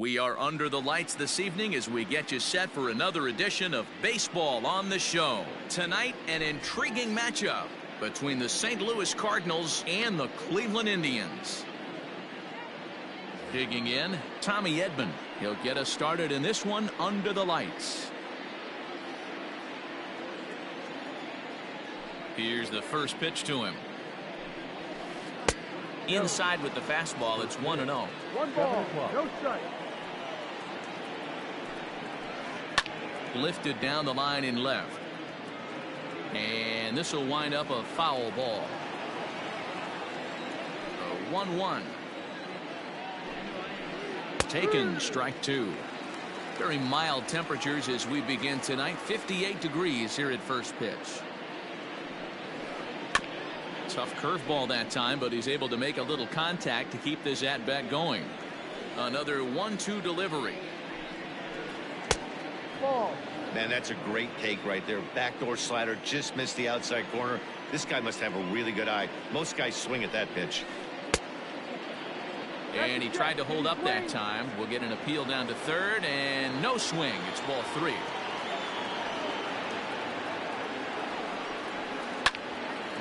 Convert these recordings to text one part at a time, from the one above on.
We are under the lights this evening as we get you set for another edition of Baseball on the Show. Tonight, an intriguing matchup between the St. Louis Cardinals and the Cleveland Indians. Digging in, Tommy Edman. He'll get us started in this one under the lights. Here's the first pitch to him. Inside with the fastball, it's 1-0. One ball, no strike. Lifted down the line in left. And this will wind up a foul ball. 1-1. Taken, strike two. Very mild temperatures as we begin tonight. 58 degrees here at first pitch. Tough curveball that time, but he's able to make a little contact to keep this at-bat going. Another 1-2 delivery. Ball. Man, that's a great take right there. Backdoor slider, just missed the outside corner. This guy must have a really good eye. Most guys swing at that pitch. And he tried to hold up that time. We'll get an appeal down to third, and no swing. It's ball three.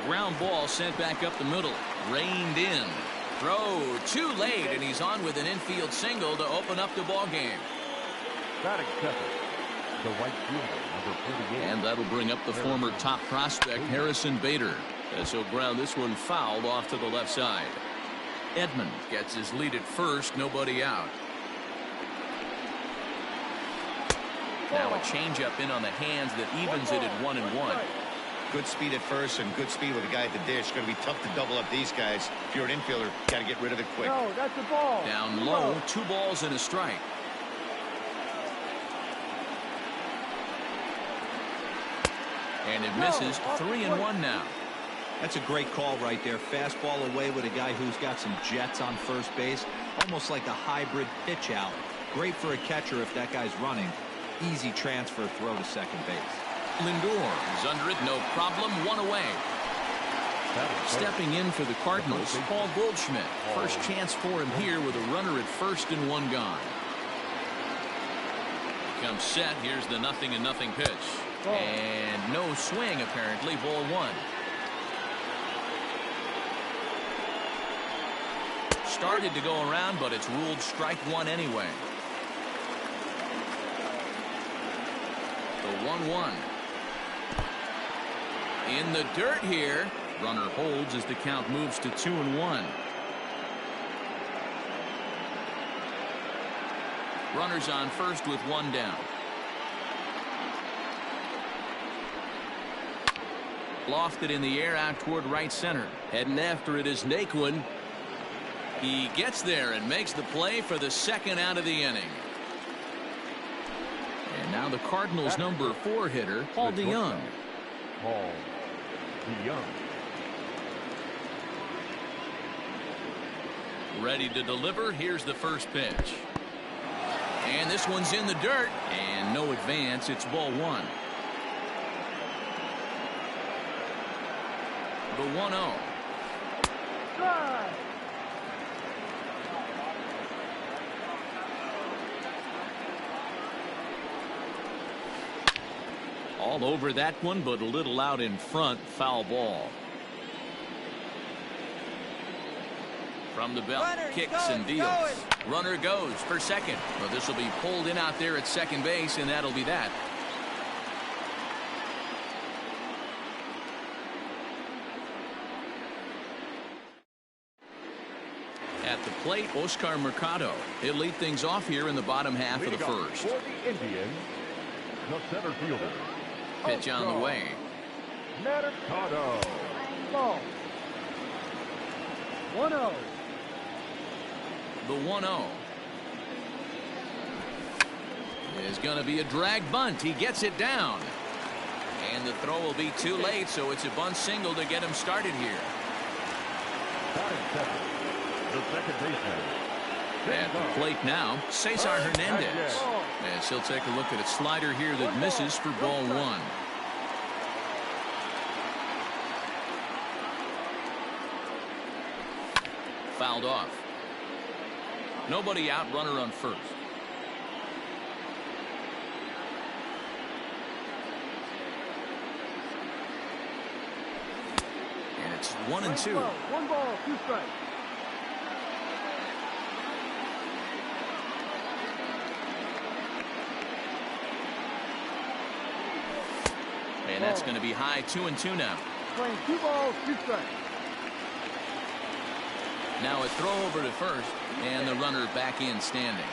Ground ball sent back up the middle. Reined in. Throw too late, and he's on with an infield single to open up the ball game. Batting seventh, the right fielder, number 48. And that'll bring up the former top prospect Harrison Bader, as he'll ground this one fouled off to the left side. Edman gets his lead at first, nobody out. Now a changeup in on the hands that evens it at 1-1. Good speed at first and good speed with a guy at the dish. Going to be tough to double up these guys. If you're an infielder, got to get rid of it quick. No, that's a ball. Down low, 2 balls and a strike. And it misses. 3-1 now. That's a great call right there. Fastball away with a guy who's got some jets on first base. Almost like a hybrid pitch out. Great for a catcher if that guy's running. Easy transfer throw to second base. Lindor is under it, no problem. 1 away. Stepping in for the Cardinals, Paul Goldschmidt. First chance for him here with a runner at first and 1 gone. Comes set. Here's the 0-0 pitch. And no swing apparently. Ball 1. Started to go around, but it's ruled strike 1 anyway. The 1-1. In the dirt here. Runner holds as the count moves to 2-1. Runners on first with 1 down. Lofted in the air out toward right center. Heading after it is Naquin. He gets there and makes the play for the second out of the inning. And now the Cardinals' number 4 hitter, Paul DeYoung. Paul DeYoung. Ready to deliver. Here's the first pitch. And this one's in the dirt. And no advance. It's ball 1. The 1-0. Drive. All over that one, but a little out in front. Foul ball. From the belt, kicks and deals. Runner goes for second. Well, this will be pulled in out there at second base, and that'll be that. At the plate, Oscar Mercado. He'll lead things off here in the bottom half of the first. For the Indians, the center fielder. Pitch on the way. Mercado. Ball. 1-0. The 1-0 is going to be a drag bunt. He gets it down. And the throw will be too late, so it's a bunt single to get him started here. The second baseman. At the plate now, Cesar Hernandez. As he'll take a look at a slider here that misses for ball 1. Fouled off. Nobody out, runner on first. It's 1-2. 1 ball, 2 strikes. And that's going to be high, 2-2 now. Playing 2 balls, 2 strikes. Now a throw over to first, and the runner back in standing.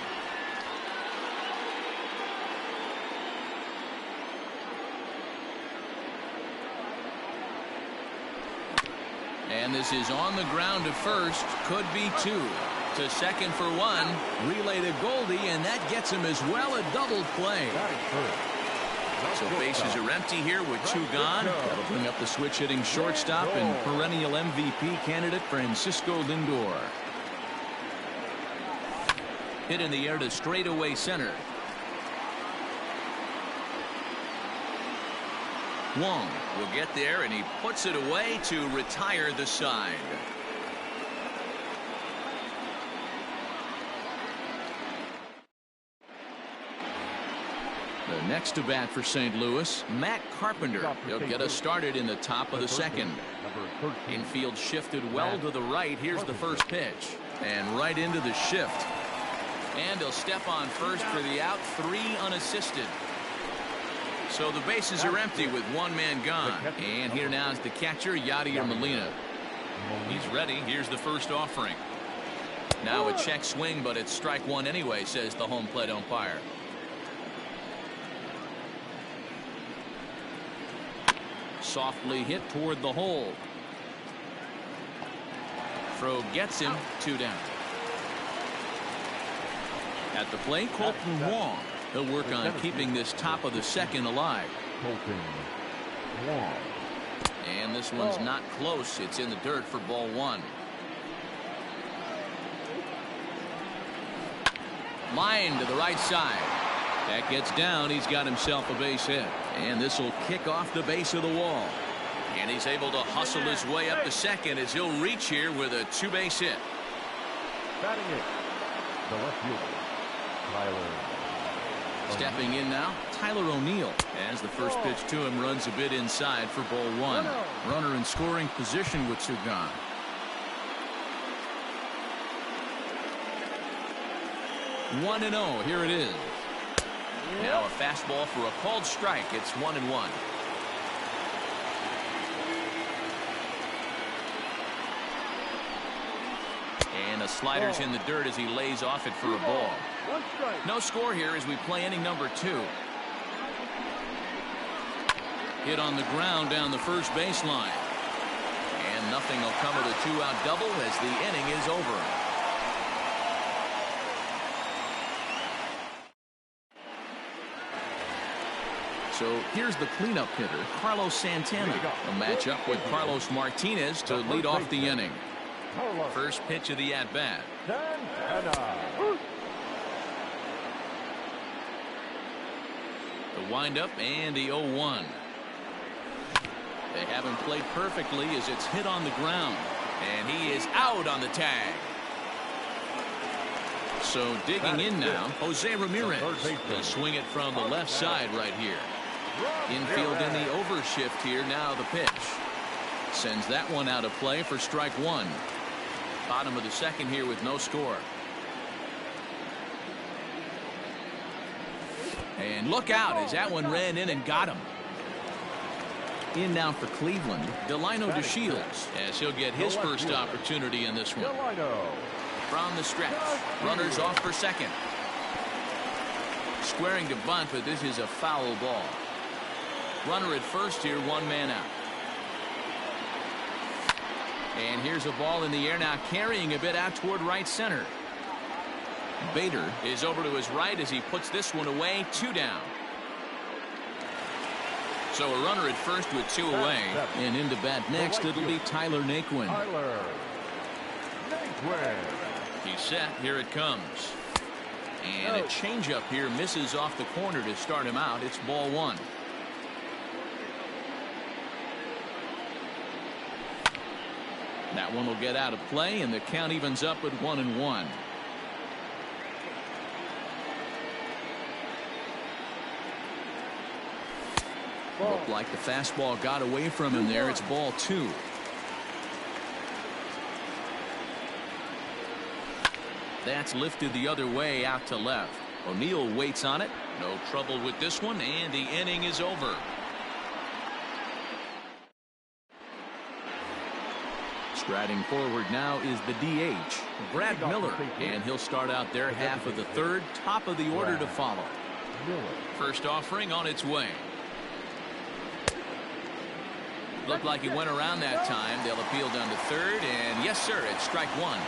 And this is on the ground to first. Could be 2. To second for 1. Relay to Goldie, and that gets him as well. A double play. So bases are empty here with 2 gone. That'll bring up the switch hitting shortstop and perennial MVP candidate Francisco Lindor. Hit in the air to straightaway center. Wong will get there, and he puts it away to retire the side. The next to bat for St. Louis, Matt Carpenter. He'll get us started in the top of the second. Infield shifted well to the right. Here's the first pitch. And right into the shift. And he'll step on first for the out. 3 unassisted. So the bases are empty with 1 man gone. And here now is the catcher, Yadier Molina. He's ready. Here's the first offering. Now a check swing, but it's strike 1 anyway, says the home plate umpire. Softly hit toward the hole. Throw gets him. 2 down. At the plate, Colton Wong. He'll work on keeping this top of the second alive. And this one's not close. It's in the dirt for ball 1. Line to the right side. That gets down. He's got himself a base hit. And this will kick off the base of the wall. And he's able to hustle his way up to second as he'll reach here with a 2-base hit. Batting it, the left fielder, Tyler. Stepping in now, Tyler O'Neill. As the first pitch to him runs a bit inside for ball 1. Runner in scoring position with 2 gone. One and 0. Here it is. Now a fastball for a called strike. It's 1-1. And the slider's in the dirt as he lays off it for a ball. No score here as we play inning number 2. Hit on the ground down the first baseline. And nothing will come of the 2-out double as the inning is over. So here's the cleanup hitter, Carlos Santana. A matchup with Carlos Martinez to lead off the inning. First pitch of the at-bat. The windup and the 0-1. They haven't played perfectly as it's hit on the ground. And he is out on the tag. So digging in now, Jose Ramirez. He'll swing it from the left side right here. Infield in the overshift here. Now the pitch. Sends that one out of play for strike 1. Bottom of the second here with no score. And look out as that one ran in and got him. In now for Cleveland, Delino DeShields, as he'll get his first opportunity in this one. From the stretch, runners off for second. Squaring to bunt, but this is a foul ball. Runner at first here, 1 man out. And here's a ball in the air now, carrying a bit out toward right center. Bader is over to his right as he puts this one away. 2 down. So a runner at first with 2 away. And into bat next, it'll be Tyler Naquin. He's set. Here it comes. And a changeup here misses off the corner to start him out. It's ball 1. That one will get out of play, and the count evens up at 1-1. Looked like the fastball got away from him there. It's ball 2. That's lifted the other way out to left. O'Neill waits on it. No trouble with this one, and the inning is over. Striding forward now is the DH, Brad Miller, and he'll start out their half of the third, top of the order to follow. First offering on its way. Looked like he went around that time. They'll appeal down to third, and yes, sir, it's strike one.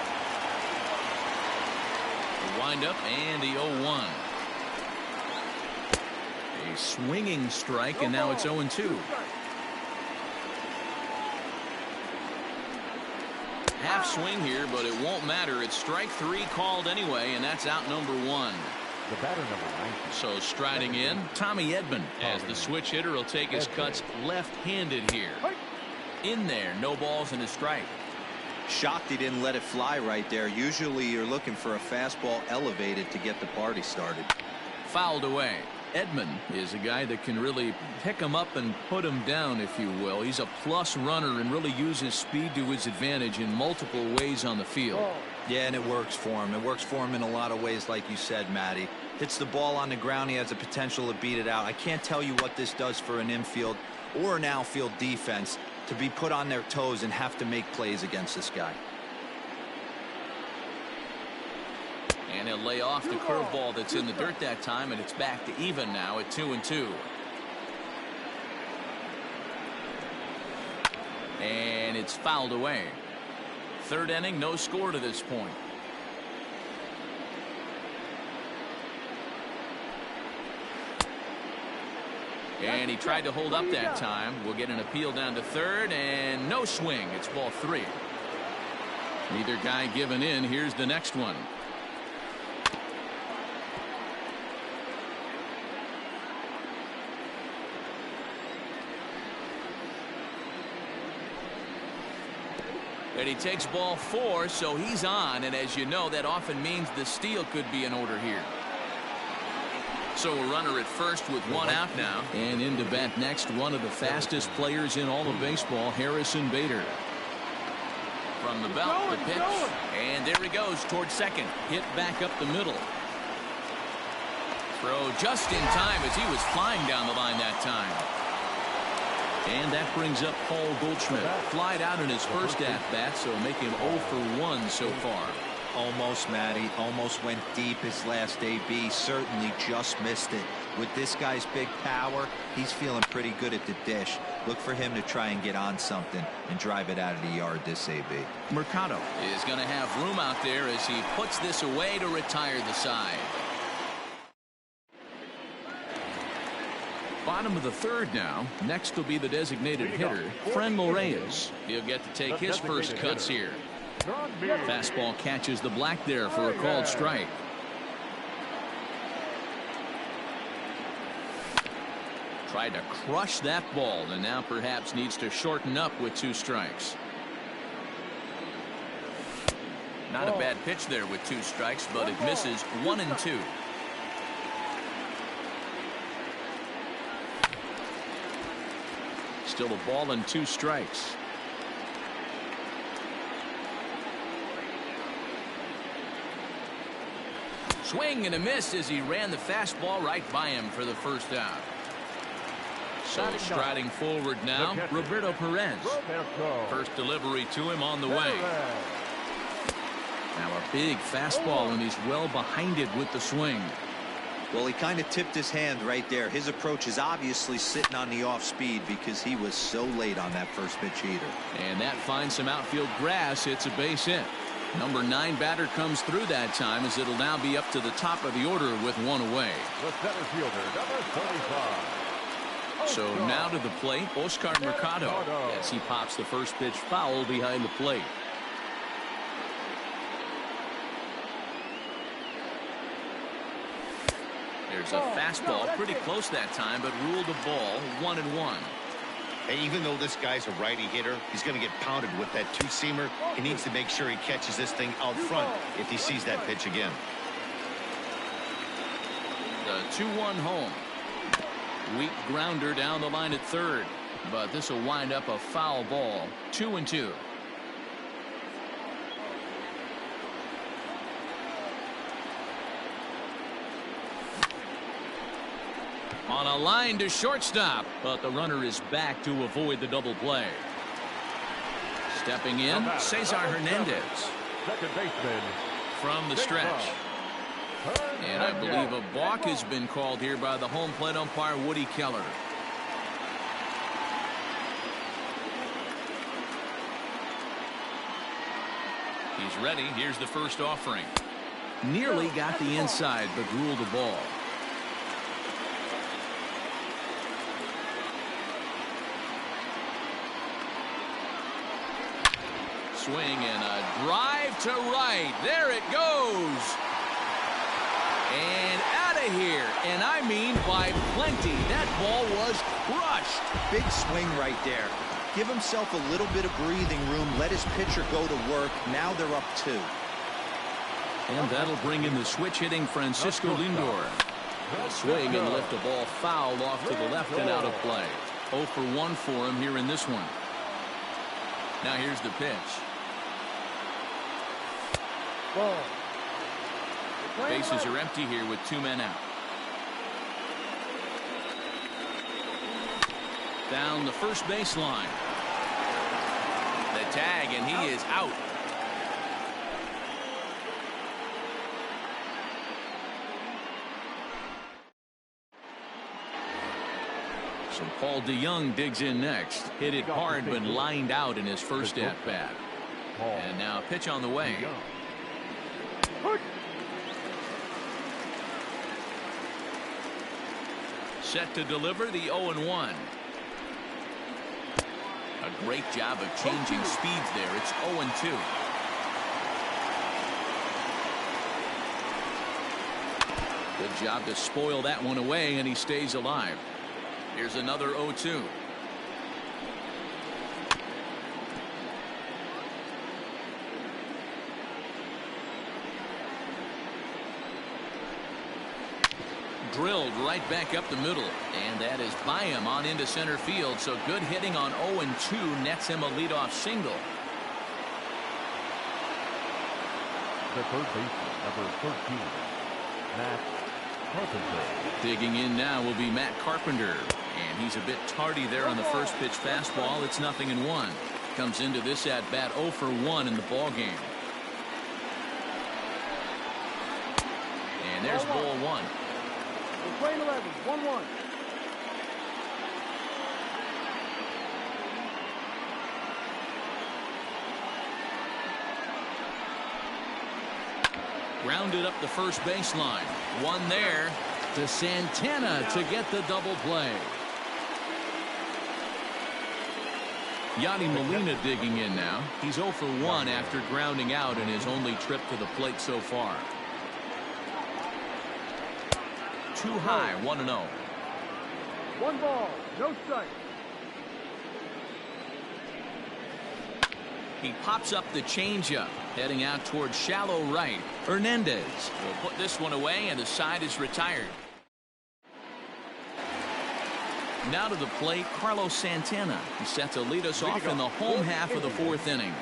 The windup and the 0-1. A swinging strike, and now it's 0-2. Half swing here, but it won't matter. It's strike three called anyway, and that's out number one. The batter number 90. So striding in, Tommy Edman, as the switch hitter will take his cuts left-handed here. In there, no balls and a strike. Shocked he didn't let it fly right there. Usually you're looking for a fastball elevated to get the party started. Fouled away. Edman is a guy that can really pick him up and put him down, if you will. He's a plus runner and really uses speed to his advantage in multiple ways on the field. Yeah, and it works for him. It works for him in a lot of ways, like you said, Matty. Hits the ball on the ground. He has the potential to beat it out. I can't tell you what this does for an infield or an outfield defense to be put on their toes and have to make plays against this guy. And he'll lay off the curveball that's in the dirt that time, and it's back to even now at 2-2. And it's fouled away. Third inning, no score to this point. And he tried to hold up that time. We'll get an appeal down to third, and no swing. It's ball three. Neither guy giving in. Here's the next one. And he takes ball four, so he's on, and as you know, that often means the steal could be in order here. So a runner at first with one out now. And in to bat next, one of the fastest players in all of baseball, Harrison Bader. From the belt, the pitch. And there he goes towards second. Hit back up the middle. Throw just in time as he was flying down the line that time. And that brings up Paul Goldschmidt. Flied out in his first at-bat, so make him 0 for 1 so far. Almost, Matty. Almost went deep his last AB. Certainly just missed it. With this guy's big power, he's feeling pretty good at the dish. Look for him to try and get on something and drive it out of the yard this AB. Mercado is going to have room out there as he puts this away to retire the side. Bottom of the third now. Next will be the designated hitter, Franmil Reyes. He'll get to take his first cuts here. Fastball catches the black there for a called strike. Tried to crush that ball and now perhaps needs to shorten up with 2 strikes. Not a bad pitch there with 2 strikes, but it misses 1 and 2. Still a ball and 2 strikes. Swing and a miss as he ran the fastball right by him for the first out. So striding forward now, Roberto Perez. First delivery to him on the way. Now a big fastball, and he's well behind it with the swing. Well, he kind of tipped his hand right there. His approach is obviously sitting on the off speed because he was so late on that first pitch heater. And that finds some outfield grass. It's a base hit. Number 9 batter comes through that time as it'll now be up to the top of the order with 1 away. The center fielder, number 25. So now to the plate, Oscar Mercado, as he pops the first pitch foul behind the plate. There's a fastball pretty close that time, but ruled a ball 1-1. Hey, even though this guy's a righty hitter, he's going to get pounded with that 2-seamer. He needs to make sure he catches this thing out front if he sees that pitch again. The 2-1 home. Weak grounder down the line at third, but this will wind up a foul ball. 2-2. On a line to shortstop, but the runner is back to avoid the double play. Stepping in, Cesar Hernandez. Second baseman. From the stretch. And I believe a balk has been called here by the home plate umpire, Woody Keller. He's ready. Here's the first offering. Nearly got the inside, but ruled the ball. Swing and a drive to right. There it goes. And out of here. And I mean by plenty. That ball was crushed. Big swing right there. Give himself a little bit of breathing room. Let his pitcher go to work. Now they're up 2. And that'll bring in the switch hitting Francisco Lindor. A swing and lift a ball foul off to the left and out of play. 0 for 1 for him here in this one. Now here's the pitch. Bases are empty here with 2 men out. Down the first baseline. The tag, and he is out. So Paul DeYoung digs in next. Hit it hard, but lined out in his first at-bat. And now a pitch on the way. Set to deliver the 0-1. A great job of changing speeds there. It's 0-2. Good job to spoil that one away, and he stays alive. Here's another 0-2. Drilled right back up the middle, and that is by him on into center field. So good hitting on 0-2 nets him a leadoff single. The third baseman, number 13, Matt Carpenter. Digging in now will be Matt Carpenter, and he's a bit tardy there on the first pitch fastball. It's 0-1. Comes into this at bat 0 for 1 in the ball game. And there's ball 1. Plane 11, 1-1. Grounded up the first baseline. One there to Santana to get the double play. Yadi Molina digging in now. He's 0 for 1 after grounding out in his only trip to the plate so far. Too high, 1-0. 1 ball, no strike. He pops up the changeup, heading out towards shallow right. Hernandez will put this one away, and the side is retired. Now to the plate, Carlos Santana. He set to lead us off in the home half of the 4th inning.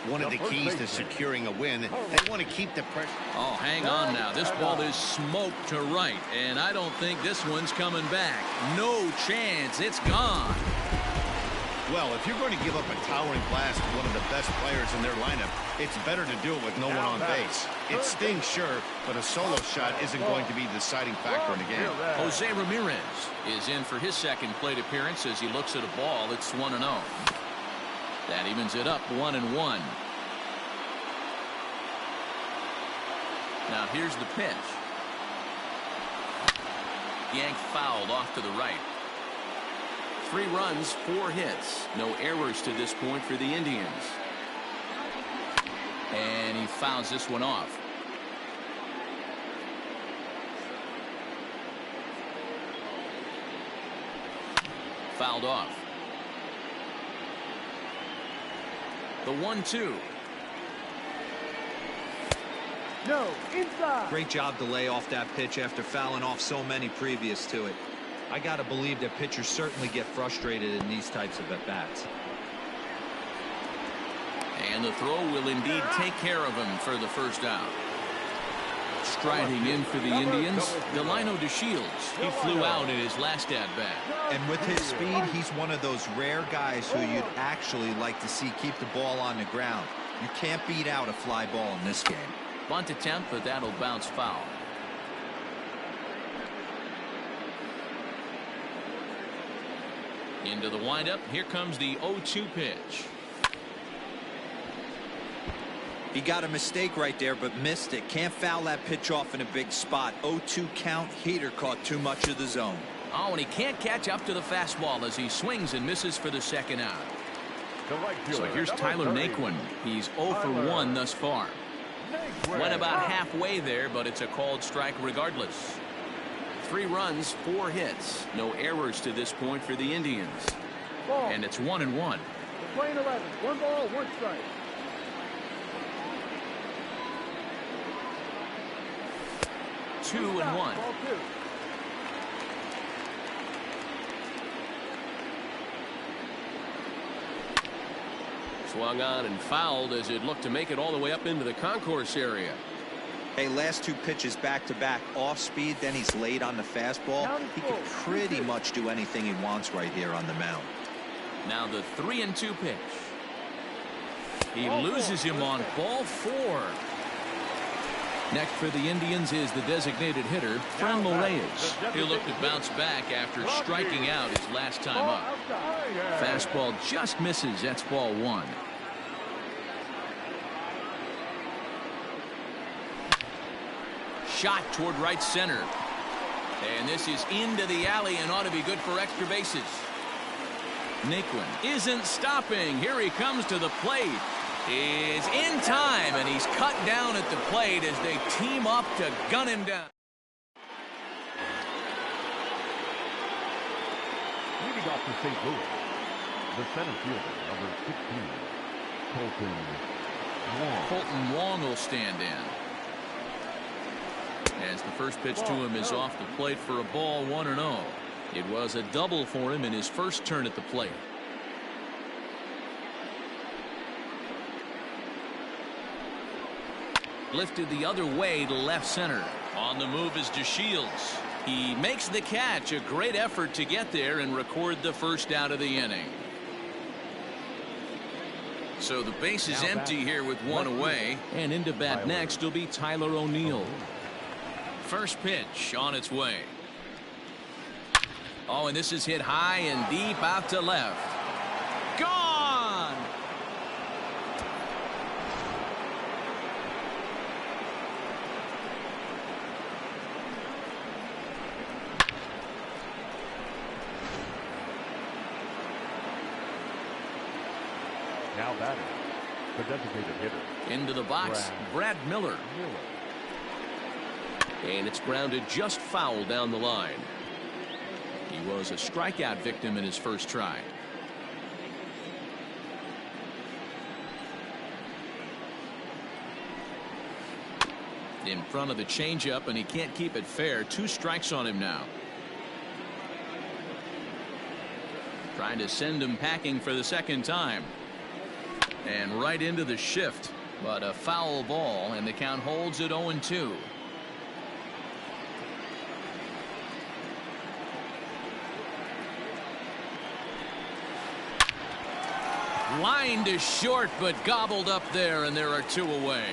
One of the keys to securing a win, they want to keep the pressure. Oh, hang on now. This ball is smoked to right, and I don't think this one's coming back. No chance. It's gone. Well, if you're going to give up a towering blast to one of the best players in their lineup, it's better to do it with no one on base. It stings, sure, but a solo shot isn't going to be the deciding factor in the game. Jose Ramirez is in for his second plate appearance as he looks at a ball. It's 1-0. That evens it up 1-1. Now here's the pitch. Yanked fouled off to the right. 3 runs, 4 hits. No errors to this point for the Indians. And he fouls this one off. Fouled off. The 1-2. No, inside. Great job to lay off that pitch after fouling off so many previous to it. I got to believe that pitchers certainly get frustrated in these types of at-bats. And the throw will indeed take care of him for the first out. Striding in for the Indians, Delino DeShields. He flew out in his last at-bat. And with his speed, he's one of those rare guys who you'd actually like to see keep the ball on the ground. You can't beat out a fly ball in this game. Bunt attempt, but that'll bounce foul. Into the windup. Here comes the 0-2 pitch. He got a mistake right there, but missed it. Can't foul that pitch off in a big spot. 0-2 count. Heater caught too much of the zone. Oh, and he can't catch up to the fastball as he swings and misses for the second out. So here's Tyler Naquin. He's 0 for 1 thus far. Went about halfway there, but it's a called strike regardless. 3 runs, 4 hits. No errors to this point for the Indians. And it's 1-1. We're playing 11. 1 ball, 1 strike. Two and 1. Ball 2. Swung on and fouled as it looked to make it all the way up into the concourse area. Hey, last 2 pitches back-to-back off speed, then he's late on the fastball. He can pretty much do anything he wants right here on the mound. Now the 3-2 pitch. He loses him on ball 4. Next for the Indians is the designated hitter, Franmil Reyes. He'll look to bounce back after striking out his last time up. Fastball just misses. That's ball 1. Shot toward right center. And this is into the alley and ought to be good for extra bases. Naquin isn't stopping. Here he comes to the plate. Is in time, and he's cut down at the plate as they team up to gun him down. Leading off for St. Louis, the center fielder, number 16, Colton Wong. Colton Wong will stand in. As the first pitch to him is off the plate for a ball, 1-0. It was a double for him in his first turn at the plate. Lifted the other way to left center. On the move is DeShields. He makes the catch. A great effort to get there and record the first out of the inning. So the base is empty here with 1 away. And into bat next will be Tyler O'Neill. First pitch on its way. Oh, and this is hit high and deep out to left. Gone! Now batting, the designated hitter. Into the box, Brad Miller. And it's grounded just foul down the line. He was a strikeout victim in his first try. In front of the changeup, and he can't keep it fair. 2 strikes on him now. Trying to send him packing for the second time. And right into the shift. But a foul ball, and the count holds at 0-2. Lined is short, but gobbled up there, and there are 2 away.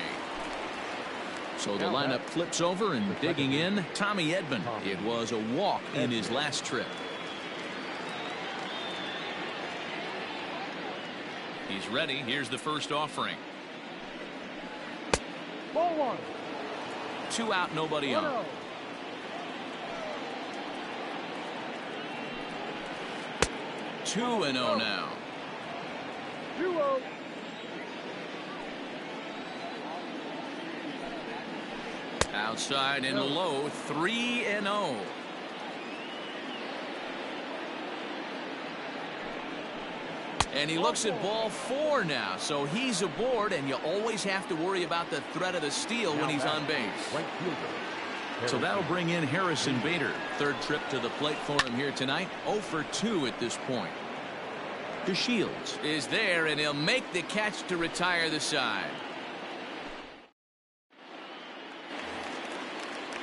So the lineup flips over, and digging in, Tommy Edman. It was a walk in his last trip. He's ready. Here's the first offering. Ball 1. 2 out, nobody on. 2-0 now. 2-0. Outside and low, 3-0. And he looks at ball 4 now, so he's aboard, and you always have to worry about the threat of the steal when he's on base. So that'll bring in Harrison Bader. Third trip to the plate for him here tonight. 0 for 2 at this point. DeShields is there, and he'll make the catch to retire the side.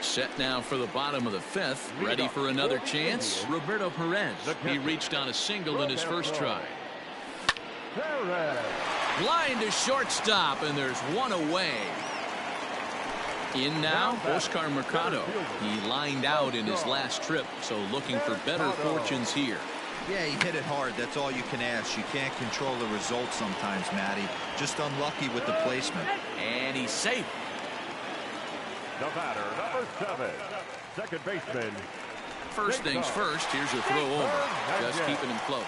Set now for the bottom of the fifth. Ready for another chance. Roberto Perez. He reached on a single in his first try. Line to shortstop, and there's one away. In now, Oscar Mercado. He lined out in his last trip, so looking for better fortunes here. Yeah, he hit it hard. That's all you can ask. You can't control the result sometimes, Matty. Just unlucky with the placement. And he's safe. The batter, number 7, second baseman. First things first, here's a throw over. Just keeping him close.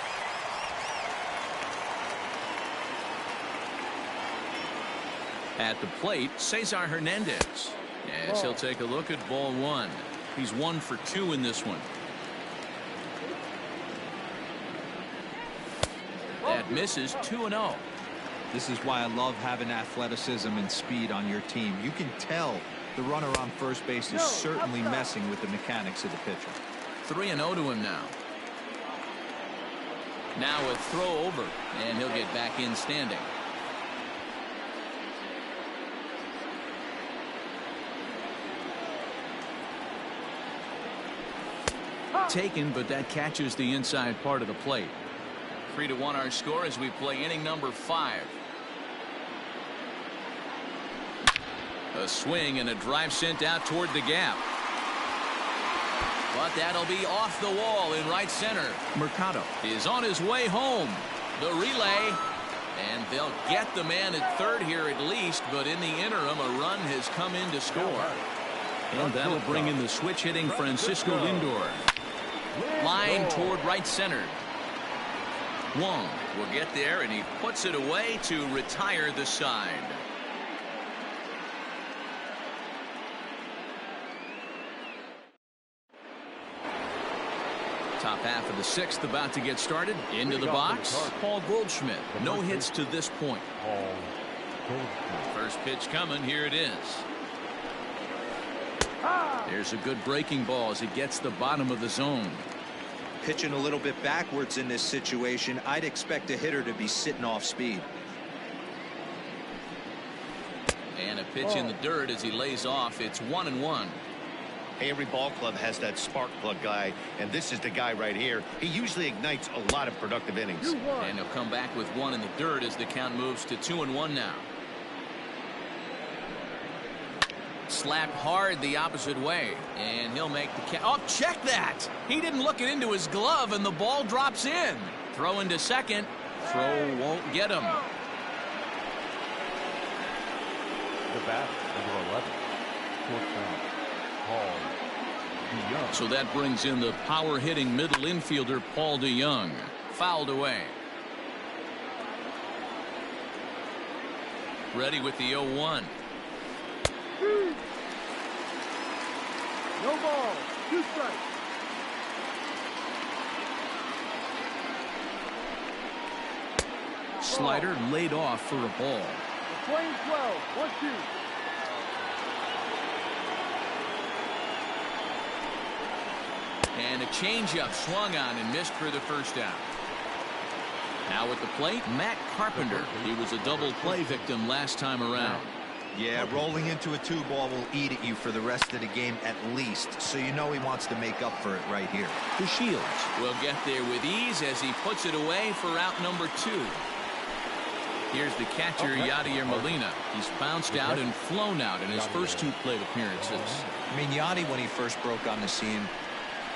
At the plate, Cesar Hernandez. Yes, he'll take a look at ball 1. He's 1 for 2 in this one. That misses 2-0. This is why I love having athleticism and speed on your team. You can tell the runner on first base is certainly messing with the mechanics of the pitcher. 3-0 to him now. Now a throw over, and he'll get back in standing. Taken, but that catches the inside part of the plate. 3-1 our score as we play inning number 5. A swing and a drive sent out toward the gap. But that'll be off the wall in right center. Mercado is on his way home. The relay. And they'll get the man at third here at least, but in the interim a run has come in to score. And that'll bring in the switch hitting Francisco Lindor. Line toward right center. Wong will get there, and he puts it away to retire the side. Top half of the 6th about to get started. Into the box, Paul Goldschmidt. No hits to this point. First pitch coming. Here it is. There's a good breaking ball as it gets the bottom of the zone. Pitching a little bit backwards in this situation, I'd expect a hitter to be sitting off speed. And a pitch in the dirt as he lays off. It's 1-1. Hey, every ball club has that spark plug guy, and this is the guy right here. He usually ignites a lot of productive innings. And he'll come back with 1 in the dirt as the count moves to 2-1 now. Slapped hard the opposite way, and he'll make the catch. Oh, check that! He didn't look it into his glove, and the ball drops in. Throw into second. Throw won't get him. The bat, number 11, shortstop, Paul DeYoung. So that brings in the power-hitting middle infielder Paul DeYoung. Fouled away. Ready with the 0-1. No ball. 2 strikes. Slider laid off for a ball. Playing 12. 1-2. And a changeup swung on and missed for the first out. Now at the plate, Matt Carpenter. He was a double play victim last time around. Yeah, rolling into a 2-ball will eat at you for the rest of the game at least, so you know he wants to make up for it right here. The Shields will get there with ease as he puts it away for out number 2. Here's the catcher, Yadier Molina. He's bounced out and flown out in his first 2 plate appearances. I mean, Yadi, when he first broke on the scene,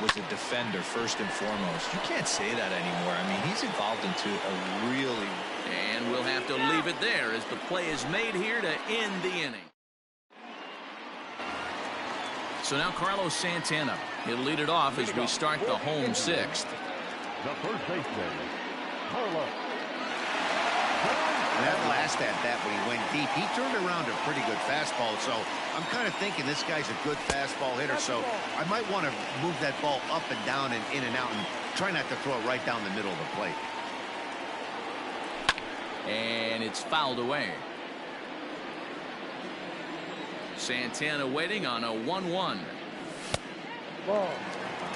was a defender first and foremost. You can't say that anymore. I mean, he's evolved into a really... And we'll have to leave it there as the play is made here to end the inning. So now Carlos Santana. He'll lead it off as we start the home 6th. The first baseman, Carlos. That last at-bat when he went deep, he turned around a pretty good fastball. So I'm kind of thinking this guy's a good fastball hitter. So I might want to move that ball up and down and in and out and try not to throw it right down the middle of the plate. And it's fouled away. Santana waiting on a 1-1. Ball.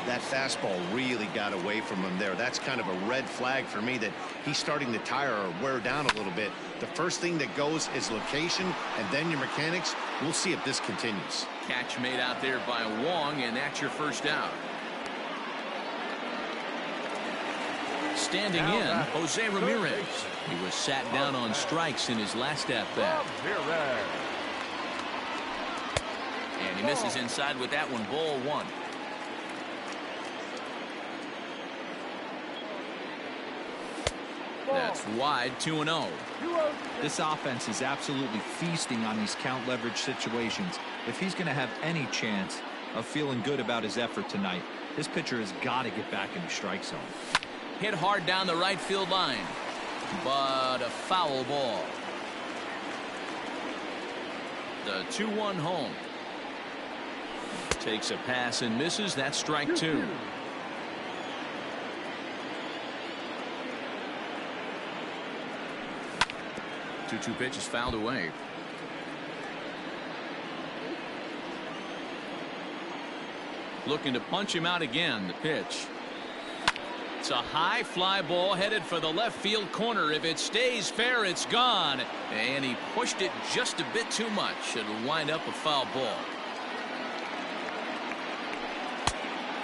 That fastball really got away from him there. That's kind of a red flag for me that he's starting to tire or wear down a little bit. The first thing that goes is location and then your mechanics. We'll see if this continues. Catch made out there by Wong, and that's your first out. Standing in, Jose Ramirez. He was sat down on strikes in his last at-bat. And he misses inside with that one, ball one. That's wide, 2-0. This offense is absolutely feasting on these count leverage situations. If he's going to have any chance of feeling good about his effort tonight, this pitcher has got to get back in the strike zone. Hit hard down the right field line, but a foul ball. The 2-1 home. Takes a pass and misses. That's strike two. 2-2 pitch is fouled away. Looking to punch him out again. The pitch. It's a high fly ball headed for the left field corner. If it stays fair, it's gone. And he pushed it just a bit too much. It'll wind up a foul ball.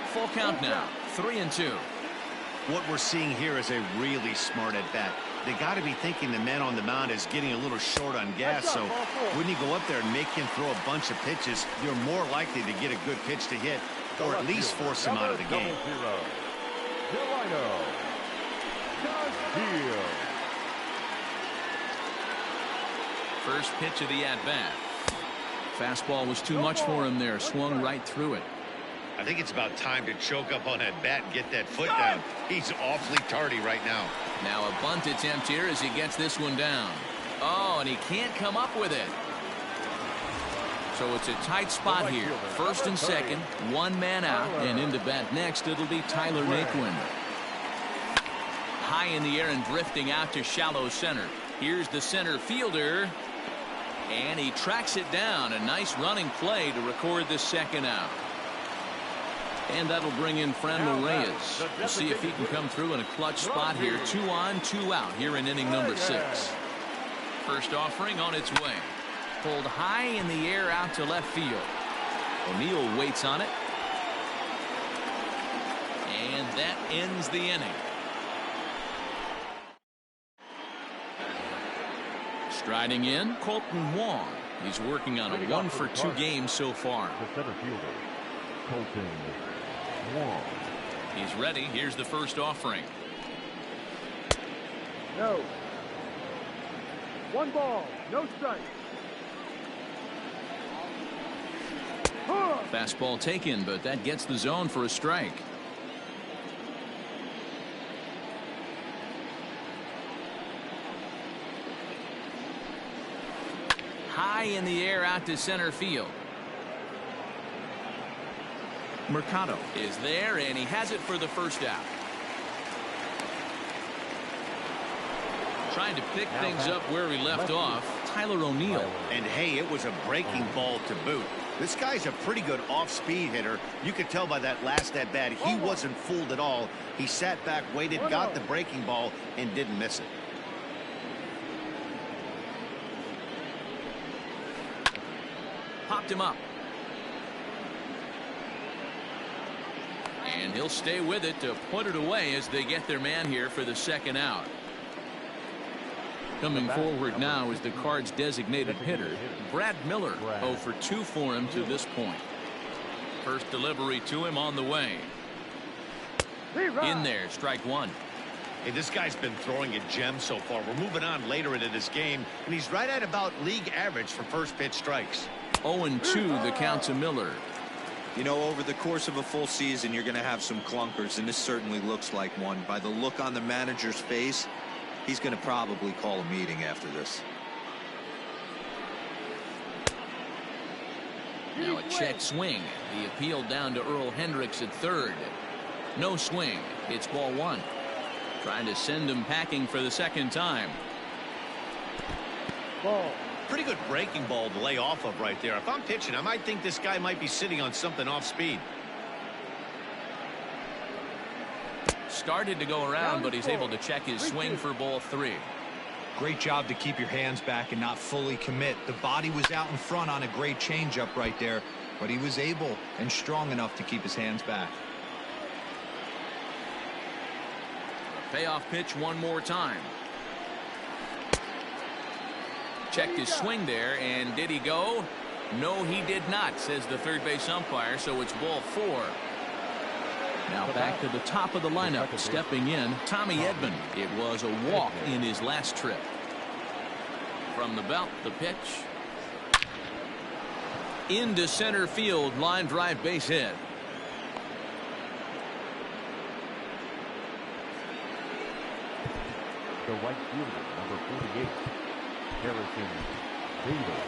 Full count now. 3-2. What we're seeing here is a really smart at-bat. They got to be thinking the man on the mound is getting a little short on gas, so when you go up there and make him throw a bunch of pitches, you're more likely to get a good pitch to hit, or at least force him out of the game. First pitch of the at-bat. Fastball was too much for him there. Swung right through it. I think it's about time to choke up on that bat and get that foot down. He's awfully tardy right now. Now a bunt attempt here as he gets this one down. Oh, and he can't come up with it. So it's a tight spot here. First and second, one man out, and in to bat next, it'll be Tyler Naquin. High in the air and drifting out to shallow center. Here's the center fielder, and he tracks it down. A nice running play to record the second out. And that'll bring in Franmil Reyes. We'll see if he can come through in a clutch spot here. 2 on, 2 out here in inning number 6. First offering on its way. Pulled high in the air out to left field. O'Neill waits on it. And that ends the inning. Striding in, Colton Wong. He's working on a 1-for-2 game so far. The center fielder, Colton Wong. He's ready. Here's the first offering. No. 1 ball, no strike. Fastball taken, but that gets the zone for a strike. High in the air out to center field. Mercado is there, and he has it for the first out. Trying to pick things up where he left off, Tyler O'Neill. And hey, it was a breaking ball to boot. This guy's a pretty good off-speed hitter. You could tell by that last at-bat he wasn't fooled at all. He sat back, waited, got the breaking ball, and didn't miss it. Popped him up. And he'll stay with it to put it away as they get their man here for the second out. Coming forward now is the Cards' designated hitter, Brad Miller. 0 for 2 for him to this point. First delivery to him on the way. In there, strike 1. Hey, this guy's been throwing a gem so far. We're moving on later into this game, and he's right at about league average for first pitch strikes. 0-2 the count to Miller. You know, over the course of a full season, you're going to have some clunkers, and this certainly looks like one. By the look on the manager's face, he's going to probably call a meeting after this. Now a check swing. The appeal down to Earl Hendricks at third. No swing. It's ball 1. Trying to send him packing for the second time. Ball. Pretty good breaking ball to lay off of right there. If I'm pitching, I might think this guy might be sitting on something off speed. Started to go around, but he's able to check his swing for ball 3. Great job to keep your hands back and not fully commit. The body was out in front on a great changeup right there, but he was able and strong enough to keep his hands back. Payoff pitch one more time. Checked his swing there, and did he go? No, he did not, says the third base umpire, so it's ball 4. Now back to the top of the lineup, stepping in, Tommy Edman. It was a walk in his last trip. From the belt, the pitch. Into center field, line drive base hit. The right fielder, number 48, Harrison Bader.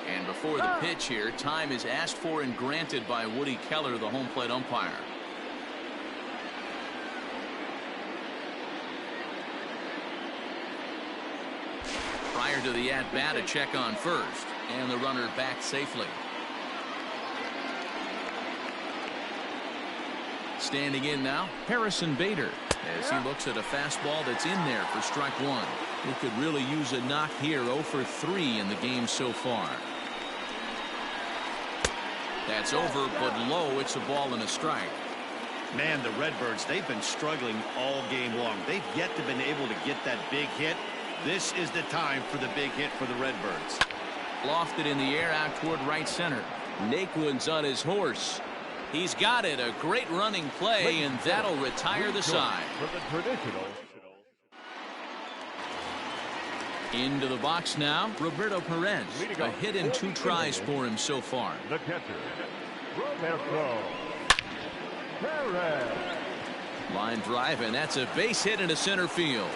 And before the pitch here, time is asked for and granted by Woody Keller, the home plate umpire. Prior to the at-bat, a check on first, and the runner back safely. Standing in now, Harrison Bader, as he looks at a fastball that's in there for strike 1. He could really use a knock here. 0 for 3 in the game so far. That's over, but low. It's a ball and a strike. Man, the Redbirds, they've been struggling all game long. They've yet to been able to get that big hit. This is the time for the big hit for the Redbirds. Lofted in the air out toward right center. Naquin's on his horse. He's got it. A great running play, and that'll retire the side. For the traditional. Into the box now, Roberto Perez. A hit in 2 tries for him so far. The catcher, Roberto Perez. Line drive, and that's a base hit into center field.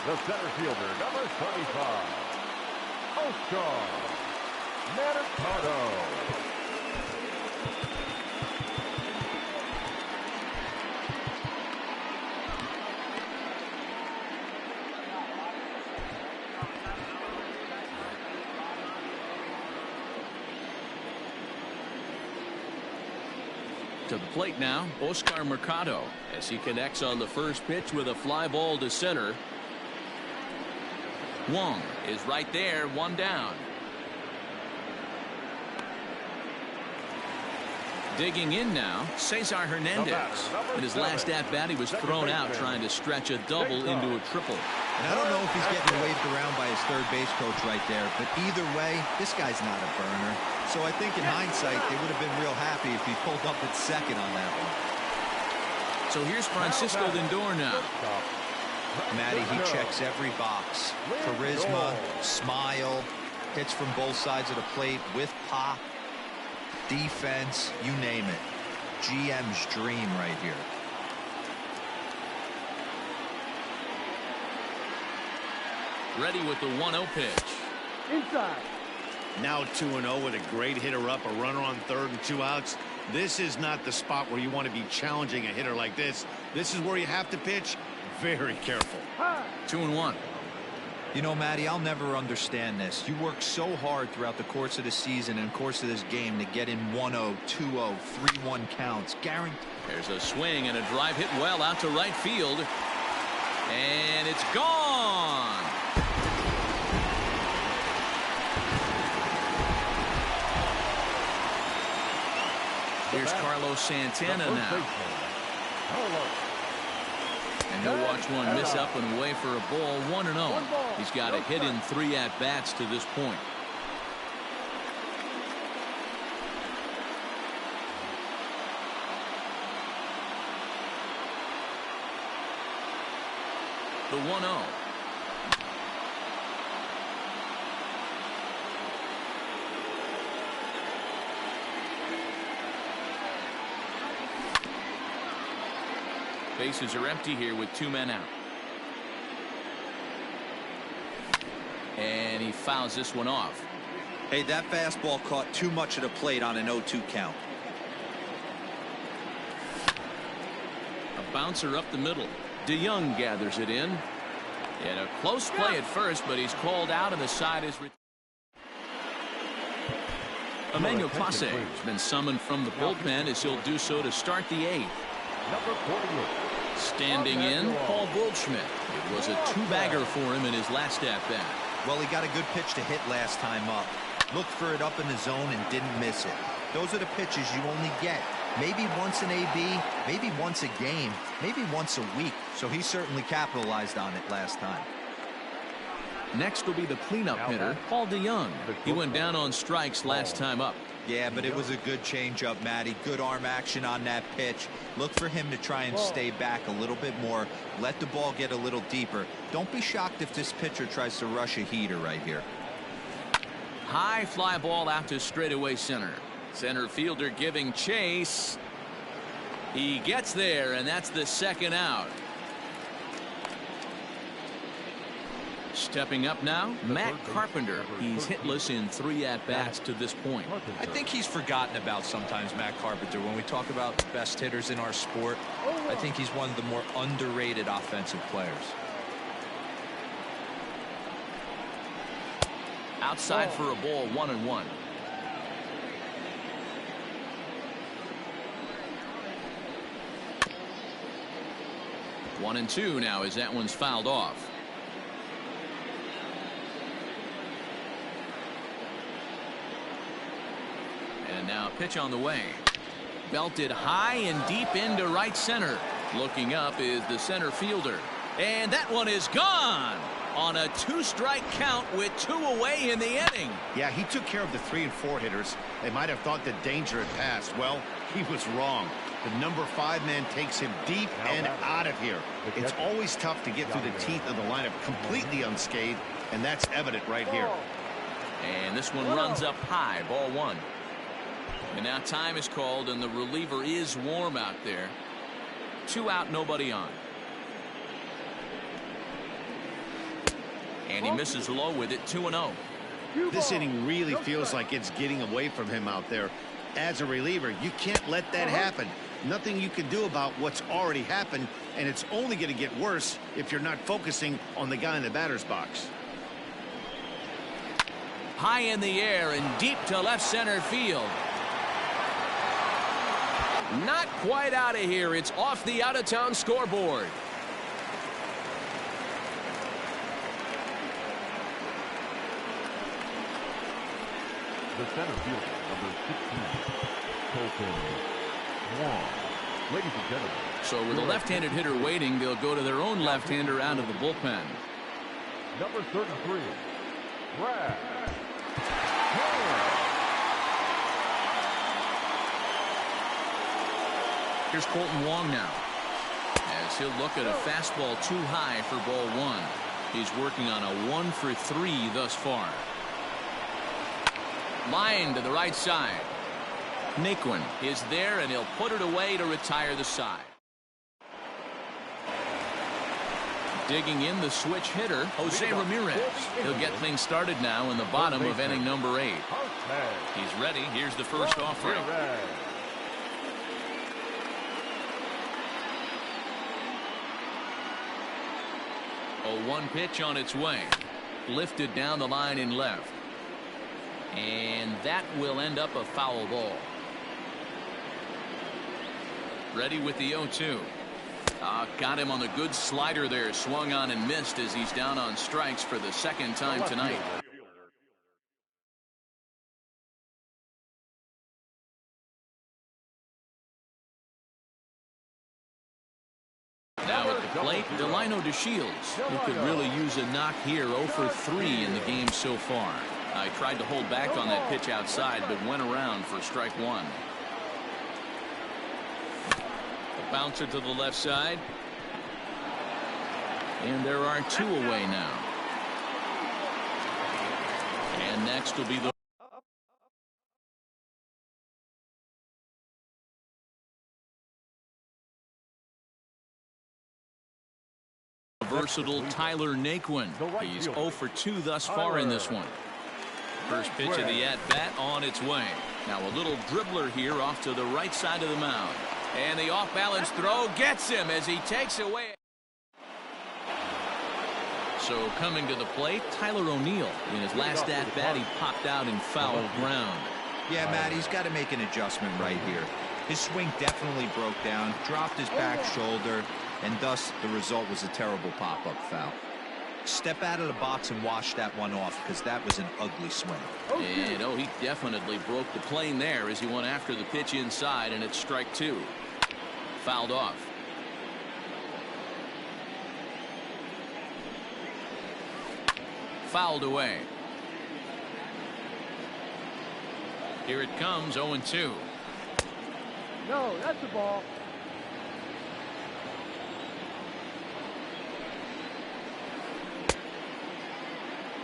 The center fielder, number 35, Oscar Mercado. To the plate now, Oscar Mercado, as he connects on the first pitch with a fly ball to center. Wong is right there, 1 down. Digging in now, Cesar Hernandez. In his last at-bat, he was thrown out trying to stretch a double into a triple. And I don't know if he's getting waved around by his third base coach right there, but either way, this guy's not a burner. So I think in hindsight, they would have been real happy if he pulled up at second on that one. So here's Francisco Lindor now. Matty, he checks every box. Charisma, smile, hits from both sides of the plate with pop, defense, you name it. GM's dream right here. Ready with the 1-0 pitch. Inside. Now 2-0 with a great hitter up, a runner on third and 2 outs. This is not the spot where you want to be challenging a hitter like this. This is where you have to pitch very careful. 2-1. You know, Matty, I'll never understand this. You work so hard throughout the course of the season and course of this game to get in 1-0, 2-0, 3-1 counts. Guaranteed. There's a swing and a drive hit well out to right field. And it's gone. Here's Carlos Santana now. And he'll watch one miss up and away for a ball, 1-0. He's got a hit in 3 at-bats to this point. The 1-0. Bases are empty here with 2 men out. And he fouls this one off. Hey, that fastball caught too much of the plate on an 0-2 count. bouncer up the middle. DeYoung gathers it in. And a close play at first, but he's called out and the side is. Emmanuel Clase has been summoned from the bullpen as he'll do so to start the eighth. Number 48. Standing in, Paul Goldschmidt. It was a two-bagger for him in his last at-bat. Well, he got a good pitch to hit last time up. Looked for it up in the zone and didn't miss it. Those are the pitches you only get. Maybe once an AB, maybe once a game, maybe once a week. So he certainly capitalized on it last time. Next will be the cleanup hitter, Paul DeYoung. He went down on strikes last time up. Yeah, but it was a good changeup, Matty. Good arm action on that pitch. Look for him to try and stay back a little bit more. Let the ball get a little deeper. Don't be shocked if this pitcher tries to rush a heater right here. High fly ball out to straightaway center. Center fielder giving chase. He gets there, and that's the second out. Stepping up now, Matt Carpenter. He's hitless in 3 at-bats to this point. I think he's forgotten about sometimes, Matt Carpenter. When we talk about the best hitters in our sport, I think he's one of the more underrated offensive players. Outside for a ball, 1-1. One and two now as that one's fouled off. And now pitch on the way. Belted high and deep into right center. Looking up is the center fielder. And that one is gone on a 2-strike count with 2 away in the inning. Yeah, he took care of the 3 and 4 hitters. They might have thought the danger had passed. Well, he was wrong. The number 5 man takes him deep and out of here. It's always tough to get through the teeth of the lineup completely unscathed, and that's evident right here. And this one runs up high, ball 1. And now time is called, and the reliever is warm out there. 2 out, nobody on. And he misses low with it, 2-0. This inning really feels like it's getting away from him out there. As a reliever, you can't let that happen. Nothing you can do about what's already happened, and it's only going to get worse if you're not focusing on the guy in the batter's box. High in the air and deep to left center field. Not quite out of here. It's off the out-of-town scoreboard. The center fielder, number 16, Colton Wong. Ladies and gentlemen. So with a left-handed hitter waiting, they'll go to their own left-hander out of the bullpen. Number 33, Brad. Here's Colton Wong now, as he'll look at a fastball too high for ball 1. He's working on a 1 for 3 thus far. Line to the right side. Naquin is there, and he'll put it away to retire the side. Digging in the switch hitter, Jose Ramirez. He'll get things started now in the bottom of inning number 8. He's ready. Here's the first offering. A 1 pitch on its way. Lifted down the line in left. And that will end up a foul ball. Ready with the 0-2. Got him on the good slider there. Swung on and missed as he's down on strikes for the second time tonight. Now at the plate, Delino DeShields, who could really use a knock here. 0 for 3 in the game so far. I tried to hold back on that pitch outside, but went around for strike 1. A bouncer to the left side. And there are 2 away now. And next will be the versatile Tyler Naquin. He's 0 for 2 thus far in this one. First pitch of the at-bat on its way. Now a little dribbler here off to the right side of the mound. And the off-balance throw gets him as he takes away. So coming to the plate, Tyler O'Neill. In his last at-bat, he popped out in foul ground. Yeah, Matt, he's got to make an adjustment right here. His swing definitely broke down, dropped his back shoulder, and thus the result was a terrible pop-up foul. Step out of the box and wash that one off, because that was an ugly swing. And he definitely broke the plane there as he went after the pitch inside, and it's strike two. Fouled off. Fouled away. Here it comes, 0-2. No, that's the ball.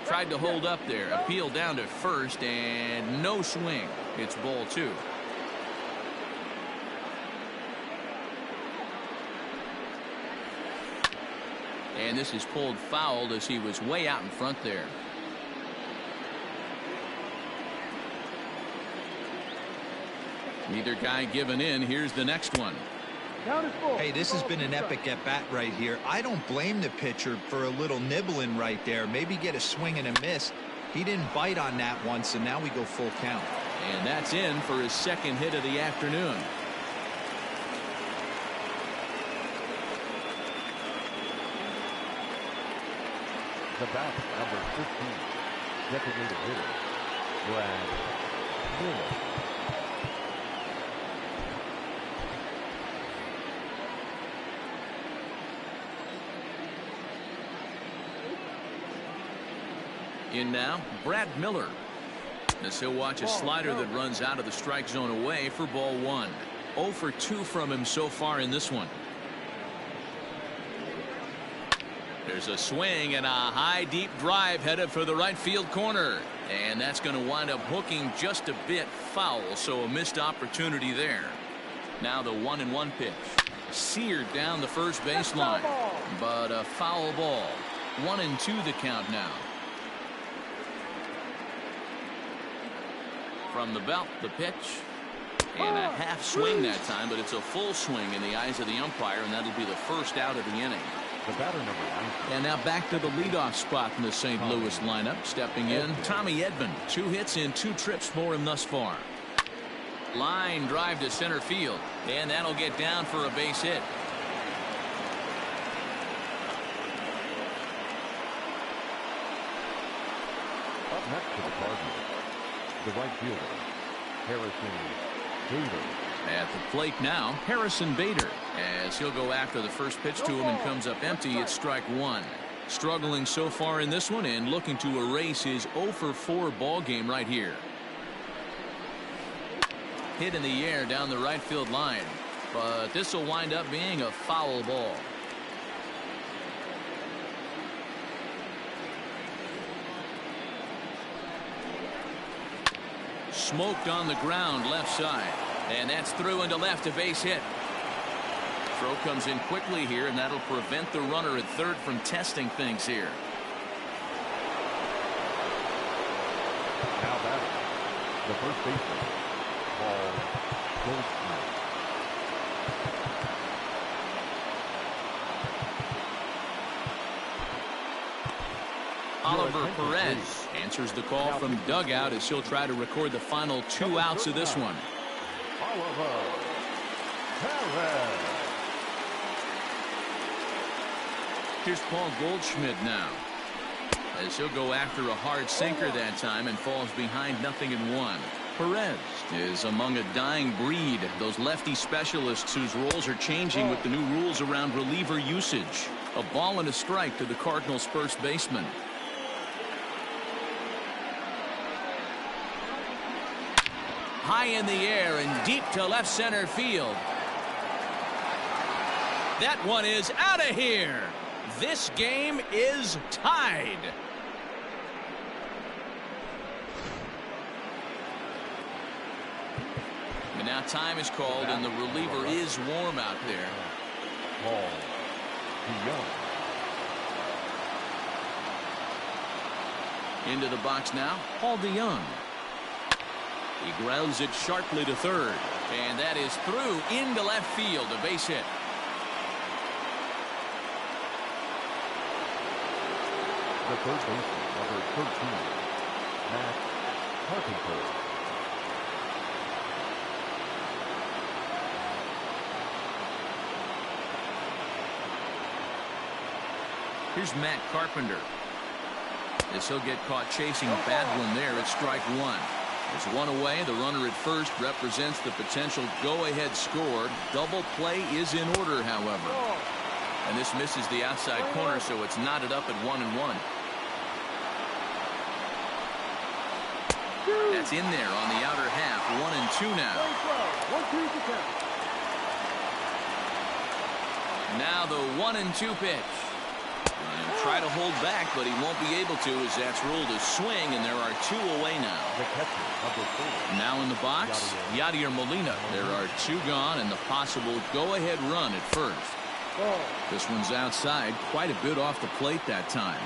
Tried to hold up there. Appeal down to first, and no swing. It's ball two. And this is pulled foul as he was way out in front there. Neither guy giving in. Here's the next one. Hey, this has been an epic at-bat right here. I don't blame the pitcher for a little nibbling right there. Maybe get a swing and a miss. He didn't bite on that one, so now we go full count. And that's in for his second hit of the afternoon. The bat, number 15, designated hitter, Brad Miller. In now, Brad Miller. As he'll watch a slider that runs out of the strike zone away for ball one. 0 for 2 from him so far in this one. There's a swing and a high deep drive headed for the right field corner. And that's going to wind up hooking just a bit foul, so a missed opportunity there. Now the 1-1 pitch. Seared down the first baseline. But a foul ball. 1-2 the count now. From the belt, the pitch. And a half swing that time, but it's a full swing in the eyes of the umpire, and that'll be the first out of the inning. The batter, number 19. And now back to the leadoff spot in the St. Louis lineup. Stepping in, Tommy Edman. 2 hits in 2 trips for him thus far. Line drive to center field, and that'll get down for a base hit. Up next to the Cardinals, the right fielder, Harrison Bader. At the plate now, Harrison Bader. As he'll go after the first pitch to him and comes up empty, it's strike one. Struggling so far in this one and looking to erase his 0 for 4 ball game right here. Hit in the air down the right field line, but this will wind up being a foul ball. Smoked on the ground left side, and that's through into left, a base hit. Throw comes in quickly here, and that'll prevent the runner at third from testing things here. Now batting, the first baseman, Paul Goldschmidt. Oliver Perez answers the call from dugout as he'll try to record the final 2 outs of this one. Oliver Perez. Here's Paul Goldschmidt now, as he'll go after a hard sinker that time and falls behind 0-1. Perez is among a dying breed, those lefty specialists whose roles are changing with the new rules around reliever usage. A ball and a strike to the Cardinals' first baseman. High in the air and deep to left center field. That one is out of here. This game is tied. And now time is called, and the reliever is warm out there. Paul DeYoung. Into the box now, Paul DeYoung. He grounds it sharply to third. And that is through into left field. A base hit. The third baseman, number 13, Matt Carpenter. Here's Matt Carpenter. As he'll get caught chasing a bad one there at strike one. There's one away. The runner at first represents the potential go-ahead score. Double play is in order, however. And this misses the outside corner, so it's knotted up at 1-1. That's in there on the outer half. 1-2 now. Now the 1-2 pitch. And try to hold back, but he won't be able to as that's ruled a swing, and there are two away now. The catcher, number 4. Now in the box, Yadier Molina. There are two gone and the possible go-ahead run at first. This one's outside, quite a bit off the plate that time.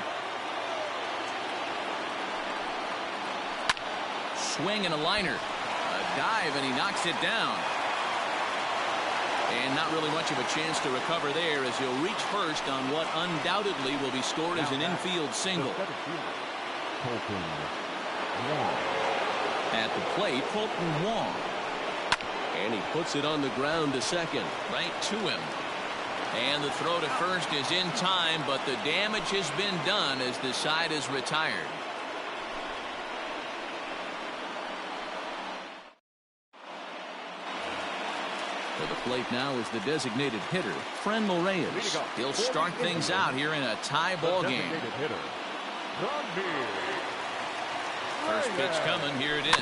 Swing and a liner. A dive, and he knocks it down. And not really much of a chance to recover there as he'll reach first on what undoubtedly will be scored as an infield single. Colton Wong. At the plate, Colton Wong. And he puts it on the ground to second. Right to him. And the throw to first is in time, but the damage has been done as the side is retired. To the plate now is the designated hitter, Franmil Reyes. He'll start things out here in a tie ball game. First pitch coming. Here it is.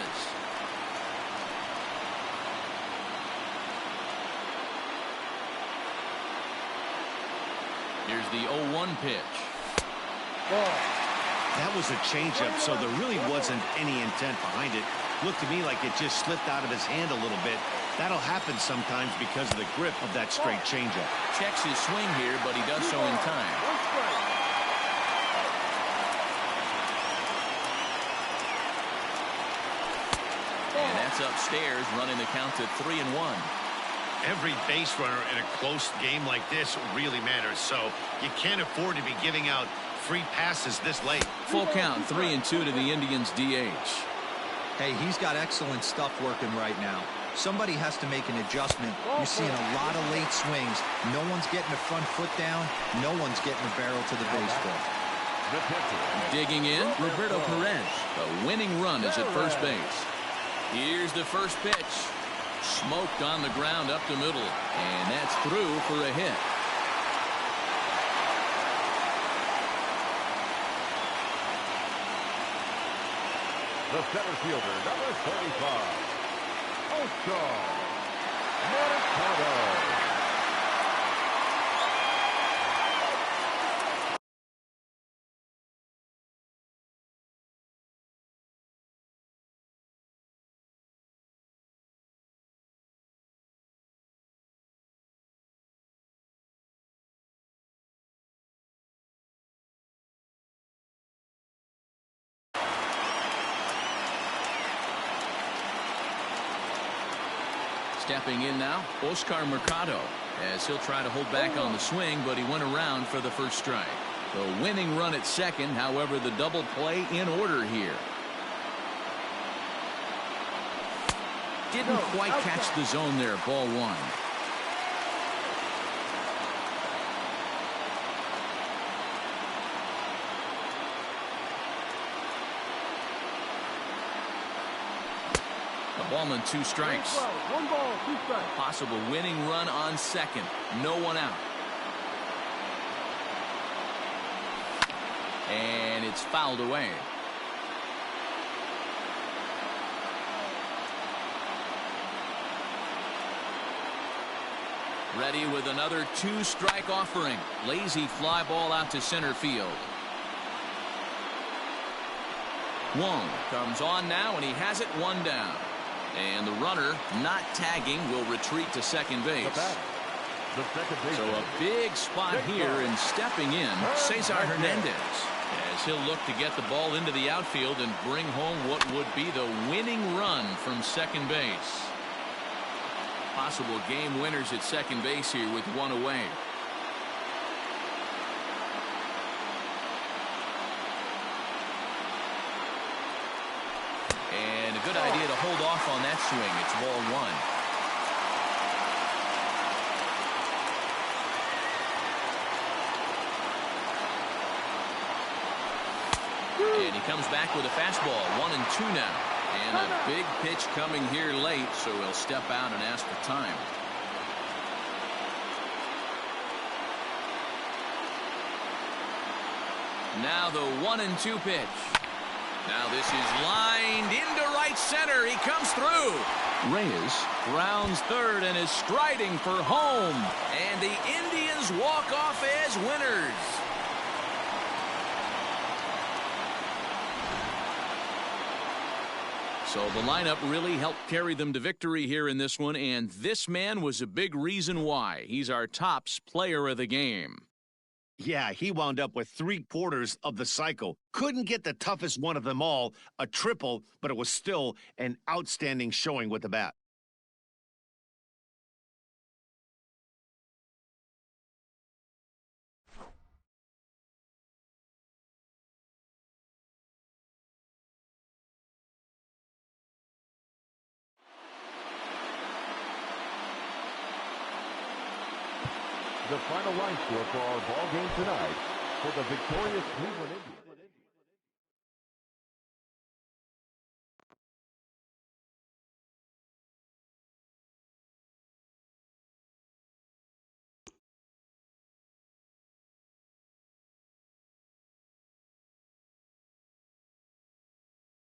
Here's the 0-1 pitch. That was a changeup, so there really wasn't any intent behind it. Looked to me like it just slipped out of his hand a little bit. That'll happen sometimes because of the grip of that straight changeup. Checks his swing here, but he does so in time. And that's upstairs, running the count at 3-1. Every base runner in a close game like this really matters, so you can't afford to be giving out free passes this late. Full count, 3-2 to the Indians DH. Hey, he's got excellent stuff working right now. Somebody has to make an adjustment. You're seeing a lot of late swings. No one's getting the front foot down. No one's getting the barrel to the baseball. Digging in, Roberto Perez. A winning run is at first base. Here's the first pitch. Smoked on the ground up the middle. And that's through for a hit. The center fielder, number 35. Oscar Mercado. Stepping in now, Oscar Mercado, as he'll try to hold back on the swing, but he went around for the first strike. The winning run at second, however, the double play in order here. Didn't quite catch the zone there, ball one. A ball and 2 strikes. 1 ball, 2 strikes. Possible winning run on second. No one out. And it's fouled away. Ready with another 2-strike offering. Lazy fly ball out to center field. Wong comes on now, and he has it 1 down. And the runner, not tagging, will retreat to second base. So a big spot here, and stepping in, Cesar Hernandez, as he'll look to get the ball into the outfield and bring home what would be the winning run from second base. Possible game winners at second base here with one away. And a good idea to hold off on that swing. It's ball one. And he comes back with a fastball. 1-2 now. And a big pitch coming here late, so he'll step out and ask for time. Now the 1-2 pitch. Now this is lined into right center. He comes through. Reyes rounds third and is striding for home. And the Indians walk off as winners. So the lineup really helped carry them to victory here in this one, and this man was a big reason why. He's our tops player of the game. Yeah, he wound up with 3/4 of the cycle. Couldn't get the toughest one of them all, a triple, but it was still an outstanding showing with the bat. The final line score for our ball game tonight for the victorious Cleveland Indians.